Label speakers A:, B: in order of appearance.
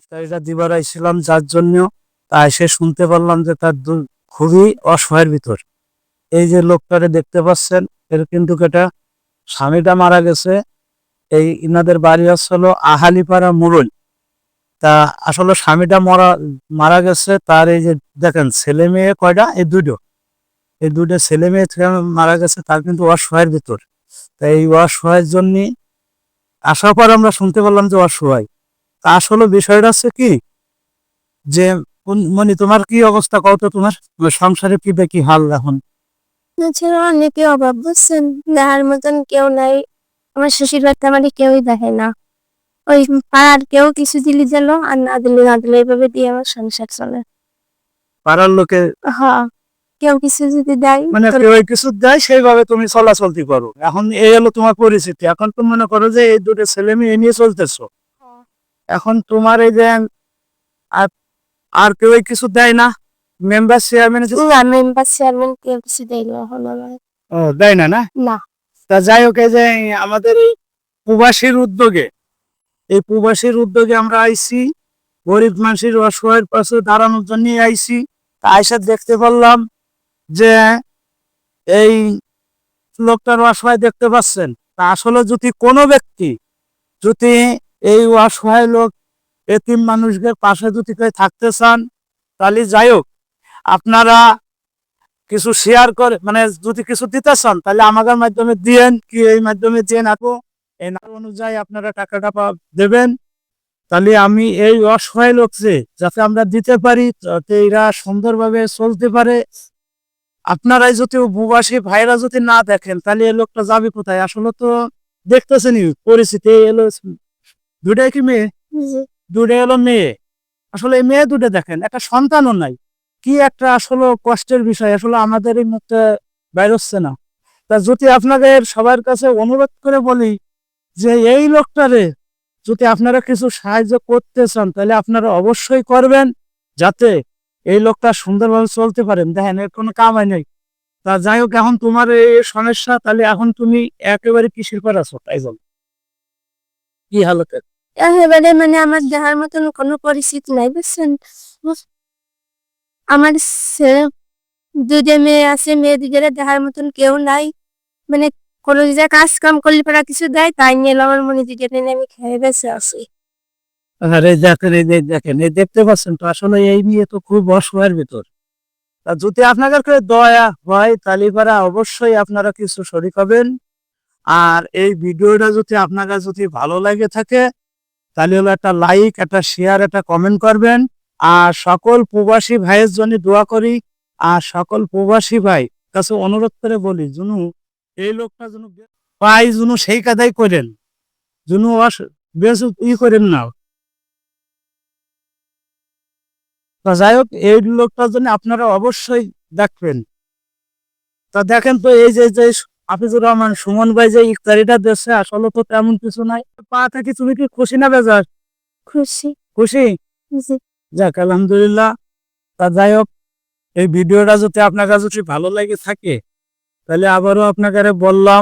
A: ইফতারিটা দিবার আইছিলাম যার জন্য, তা এসে শুনতে পারলাম যে তার খুবই অসহায়ের ভিতর। এই যে লোকটারে দেখতে পাচ্ছেন, এর কিন্তু এটা স্বামীটা মারা গেছে। এই ইনাদের বাড়ি হলো আহালিপাড়া মুরল। তা আসলে স্বামীটা মারা গেছে। তার এই যে দেখেন ছেলে মেয়ে কয়টা, এই দুটো ছেলে মেয়ে মারা গেছে। তার কিন্তু অসহায়ের ভিতর। তাই এই অসহায়ের জন্য আসার পর আমরা শুনতে পারলাম যে অসহায়। তা আসলে বিষয়টা হচ্ছে কি, যে মানে তোমার কি অবস্থা, কত তোমার সংসারে কি কি হাল এখন?
B: এছাড়া অনেকে অভাব, বুঝছেন, দেখার মতন কেউ নাই। আমার শ্বশুর বাড়িতে আমার কেউই দেখে না। ওই পাড়ার কেউ কিছু দিলি দিল, আর না দিলে এইভাবে দিয়ে আমার সংসার চলে।
A: পাড়ার লোকে
B: হ্যাঁ, কেউ কিছু যদি দেয়
A: মানে কেউ কিছু দেয়, সেইভাবে তুমি চলাচলতি করো। এখন এই হলো তোমার পরিস্থিতি। এখন তুমি মনে করো যে এই দুটো ছেলে মেয়ে নিয়ে চলতেছো। এখন তোমার এই যে আর আর কেউ কিছু দেয় না, মেম্বার চেয়ারম্যান
B: না, মেম্বার চেয়ারম্যান কেউ কিছু দেয় না এখন আমার।
A: ও দেয় না না।
B: না।
A: তা যাই হোক, এই যে আমাদের এই প্রবাসীর উদ্যোগে আমরা আইছি, গরিব মানুষের অসহায়ের পাশে দাঁড়ানোর জন্য আইছি। তা আইসা দেখতে পারলাম যে এই লোকটার অসহায় দেখতে পাচ্ছেন। তা আসলে যদি কোনো ব্যক্তি যদি এই অসহায় লোক এতিম মানুষদের পাশে যদি কেউ থাকতে চান, তাহলে যাই হোক, আপনারা কিছু শেয়ার করে মানে যদি কিছু দিতে চান, তাহলে আমাদের মাধ্যমে দিয়েন, কি এই মাধ্যমে দিয়েন আপু, এই নাম অনুযায়ী আপনারা টাকাটা দেবেন। তাহলে আমি এই অসহায় লোককে যাতে আমরা দিতে পারি, যাতে এরা সুন্দরভাবে চলতে পারে। আপনারাই যদি প্রবাসী ভাইরা যদি না দেখেন, তাহলে এই লোকটা যাবে কোথায়? আসলে তো দেখতেছেন পরিস্থিতি এলো, দুটাই কি মেয়ে, দুটো এলো মেয়ে। আসলে এই মেয়ে দুটো দেখেন, একটা সন্তানও নাই। কি একটা আসলে কষ্টের বিষয়, আসলে আমাদের এই মুখটা বাইর হচ্ছে না। তা যদি আপনাদের সবার কাছে অনুরোধ করে বলি যে এই লোকটারে যদি আপনারা কিছু সাহায্য করতে চান, তাহলে আপনারা অবশ্যই করবেন, যাতে এই লোকটা সুন্দরভাবে চলতে পারেন। দেখেন এর কোনো কামাই নেই। তা যাই হোক, এখন তোমার এই সমস্যা, তাহলে এখন তুমি একেবারে কিসের পর আছো, তাই বল কি হালতে?
B: একেবারে মানে আমার দেখার মতন কোনো পরিস্থিতি নাই, বুঝছেন। আমার দুটো মেয়ে আছে, মেয়ে দুজনে দেখার মতন কেউ নাই। মানে কোনো জায়গায় কাজ কাম করলে পরে কিছু দেয়, তাই নিয়ে আমার মনে দুজনে নিয়ে আমি খেয়ে বেঁচে আছি।
A: আরে দেখেন, দেখেন, এই দেখতে পাচ্ছেন তো, আসলে এই নিয়ে তো খুব অসহায়ের ভিতর। তা যদি আপনাদের দয়া হয়, তাহলে পারা অবশ্যই আপনারা কিছু শরিক হবেন। আর এই ভিডিওটা যদি আপনাদের যদি ভালো লাগে থাকে, তাহলে হলো একটা লাইক, একটা শেয়ার, একটা কমেন্ট করবেন। আর সকল প্রবাসী ভাইয়ের জন্য দোয়া করি। আর সকল প্রবাসী ভাই কাছে অনুরোধ করে বলি, জুনু এই লোকটা যেন পাই, জুনু সেই কাদাই করেন, জুনু বেশ করেন না। তা যাই হোক, এই লোকটার জন্য আপনারা অবশ্যই দেখবেন। তা দেখেন তো, এই যে যে হাফিজুর রহমান সুমন ভাই যে ইফতারিটা দিচ্ছে, আসলে তো তেমন কিছু নাই। পা থেকে তুমি কি খুশি না বেজার?
B: খুশি।
A: খুশি? যাক আলহামদুলিল্লাহ। তা যাই হোক, এই ভিডিওটা যদি আপনার কাছে ভালো লাগে থাকে, তাহলে আবারও আপনাকে বললাম